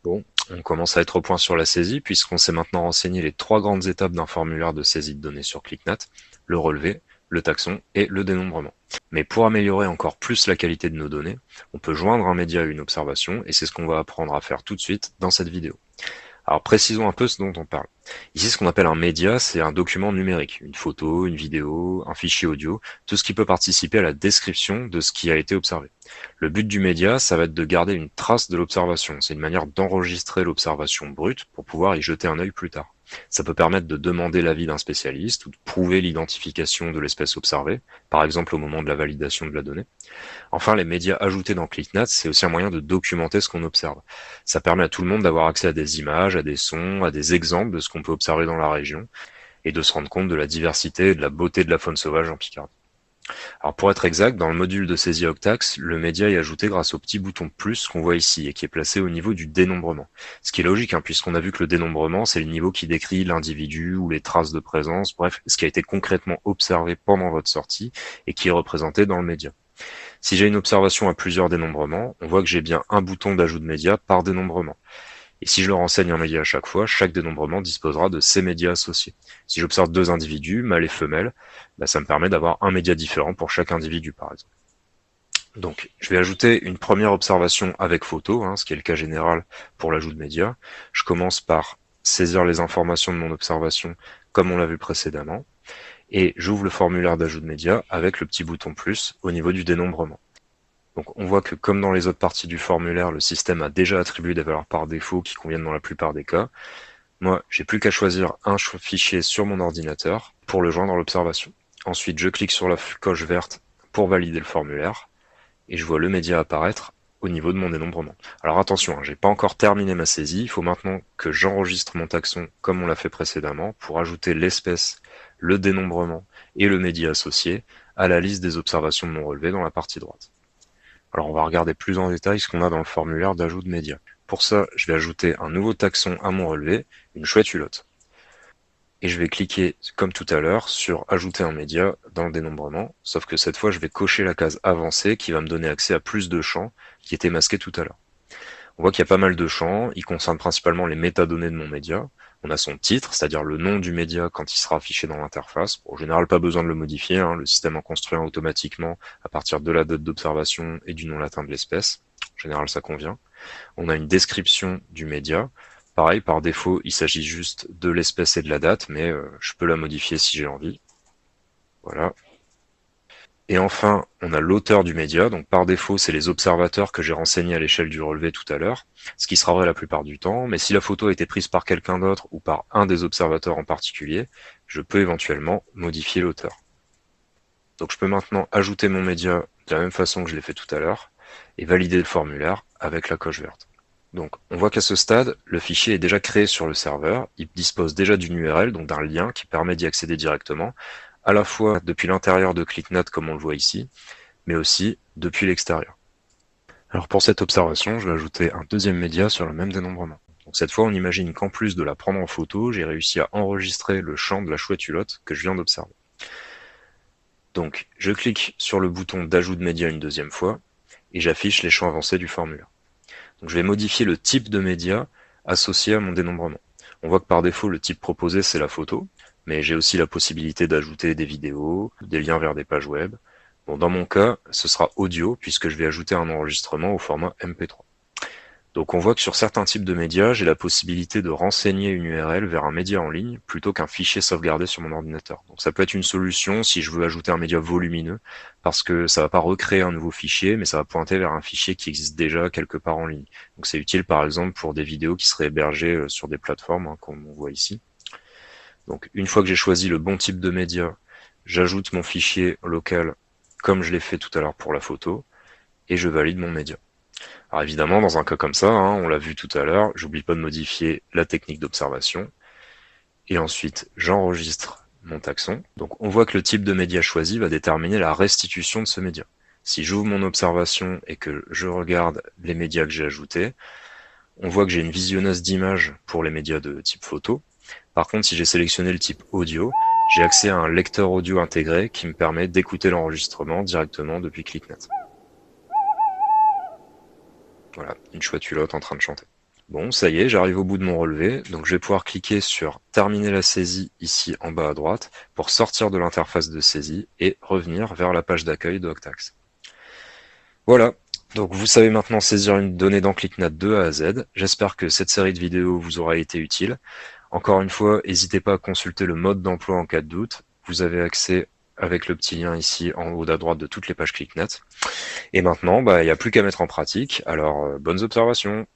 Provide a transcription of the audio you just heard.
Bon, on commence à être au point sur la saisie puisqu'on s'est maintenant renseigné les 3 grandes étapes d'un formulaire de saisie de données sur ClickNet, le relevé, le taxon et le dénombrement. Mais pour améliorer encore plus la qualité de nos données, on peut joindre un média à une observation et c'est ce qu'on va apprendre à faire tout de suite dans cette vidéo. Alors précisons un peu ce dont on parle. Ici, ce qu'on appelle un média, c'est un document numérique, une photo, une vidéo, un fichier audio, tout ce qui peut participer à la description de ce qui a été observé. Le but du média, ça va être de garder une trace de l'observation. C'est une manière d'enregistrer l'observation brute pour pouvoir y jeter un œil plus tard. Ça peut permettre de demander l'avis d'un spécialiste ou de prouver l'identification de l'espèce observée, par exemple au moment de la validation de la donnée. Enfin, les médias ajoutés dans ClickNet, c'est aussi un moyen de documenter ce qu'on observe. Ça permet à tout le monde d'avoir accès à des images, à des sons, à des exemples de ce qu'on peut observer dans la région, et de se rendre compte de la diversité et de la beauté de la faune sauvage en Picardie. Alors pour être exact, dans le module de saisie Octax, le média est ajouté grâce au petit bouton plus qu'on voit ici et qui est placé au niveau du dénombrement. Ce qui est logique, puisqu'on a vu que le dénombrement, c'est le niveau qui décrit l'individu ou les traces de présence, bref, ce qui a été concrètement observé pendant votre sortie et qui est représenté dans le média. Si j'ai une observation à plusieurs dénombrements, on voit que j'ai bien un bouton d'ajout de média par dénombrement. Et si je leur enseigne un média à chaque fois, chaque dénombrement disposera de ces médias associés. Si j'observe 2 individus, mâle et femelle, ça me permet d'avoir un média différent pour chaque individu, par exemple. Donc, je vais ajouter une première observation avec photo, ce qui est le cas général pour l'ajout de médias. Je commence par saisir les informations de mon observation comme on l'a vu précédemment, et j'ouvre le formulaire d'ajout de médias avec le petit bouton plus au niveau du dénombrement. Donc on voit que comme dans les autres parties du formulaire, le système a déjà attribué des valeurs par défaut qui conviennent dans la plupart des cas. Moi, j'ai plus qu'à choisir un fichier sur mon ordinateur pour le joindre à l'observation. Ensuite, je clique sur la coche verte pour valider le formulaire et je vois le média apparaître au niveau de mon dénombrement. Alors attention, j'ai pas encore terminé ma saisie, il faut maintenant que j'enregistre mon taxon comme on l'a fait précédemment pour ajouter l'espèce, le dénombrement et le média associé à la liste des observations de mon relevé dans la partie droite. Alors on va regarder plus en détail ce qu'on a dans le formulaire d'ajout de médias. Pour ça, je vais ajouter un nouveau taxon à mon relevé, une chouette hulotte. Et je vais cliquer, comme tout à l'heure, sur ajouter un média dans le dénombrement, sauf que cette fois je vais cocher la case avancée qui va me donner accès à plus de champs qui étaient masqués tout à l'heure. On voit qu'il y a pas mal de champs, ils concernent principalement les métadonnées de mon média. On a son titre, c'est-à-dire le nom du média quand il sera affiché dans l'interface. En général, pas besoin de le modifier, le système en construit un automatiquement à partir de la date d'observation et du nom latin de l'espèce. En général, ça convient. On a une description du média. Pareil, par défaut, il s'agit juste de l'espèce et de la date, mais je peux la modifier si j'ai envie. Voilà. Et enfin, on a l'auteur du média, donc par défaut, c'est les observateurs que j'ai renseignés à l'échelle du relevé tout à l'heure, ce qui sera vrai la plupart du temps, mais si la photo a été prise par quelqu'un d'autre ou par un des observateurs en particulier, je peux éventuellement modifier l'auteur. Donc je peux maintenant ajouter mon média de la même façon que je l'ai fait tout à l'heure, et valider le formulaire avec la coche verte. Donc on voit qu'à ce stade, le fichier est déjà créé sur le serveur, il dispose déjà d'une URL, donc d'un lien qui permet d'y accéder directement, à la fois depuis l'intérieur de ClickNet comme on le voit ici, mais aussi depuis l'extérieur. Alors pour cette observation, je vais ajouter un deuxième média sur le même dénombrement. Donc cette fois, on imagine qu'en plus de la prendre en photo, j'ai réussi à enregistrer le champ de la chouette hulotte que je viens d'observer. Donc je clique sur le bouton d'ajout de média une deuxième fois, et j'affiche les champs avancés du formulaire. Donc je vais modifier le type de média associé à mon dénombrement. On voit que par défaut, le type proposé, c'est la photo, mais j'ai aussi la possibilité d'ajouter des vidéos, des liens vers des pages web. Bon, dans mon cas, ce sera audio, puisque je vais ajouter un enregistrement au format MP3. Donc on voit que sur certains types de médias, j'ai la possibilité de renseigner une URL vers un média en ligne, plutôt qu'un fichier sauvegardé sur mon ordinateur. Donc ça peut être une solution si je veux ajouter un média volumineux, parce que ça va pas recréer un nouveau fichier, mais ça va pointer vers un fichier qui existe déjà quelque part en ligne. Donc c'est utile par exemple pour des vidéos qui seraient hébergées sur des plateformes, comme on voit ici. Donc une fois que j'ai choisi le bon type de média, j'ajoute mon fichier local comme je l'ai fait tout à l'heure pour la photo, et je valide mon média. Alors évidemment, dans un cas comme ça, on l'a vu tout à l'heure, j'oublie pas de modifier la technique d'observation, et ensuite j'enregistre mon taxon. Donc on voit que le type de média choisi va déterminer la restitution de ce média. Si j'ouvre mon observation et que je regarde les médias que j'ai ajoutés, on voit que j'ai une visionneuse d'images pour les médias de type photo. Par contre, si j'ai sélectionné le type audio, j'ai accès à un lecteur audio intégré qui me permet d'écouter l'enregistrement directement depuis ClickNet. Voilà, une chouette hulotte en train de chanter. Bon, ça y est, j'arrive au bout de mon relevé, donc je vais pouvoir cliquer sur terminer la saisie ici en bas à droite pour sortir de l'interface de saisie et revenir vers la page d'accueil de Octax. Voilà, donc vous savez maintenant saisir une donnée dans ClickNat de A à Z. J'espère que cette série de vidéos vous aura été utile. Encore une fois, n'hésitez pas à consulter le mode d'emploi en cas de doute. Vous avez accès avec le petit lien ici en haut à droite de toutes les pages ClickNat. Et maintenant, il n'y a plus qu'à mettre en pratique. Alors, bonnes observations.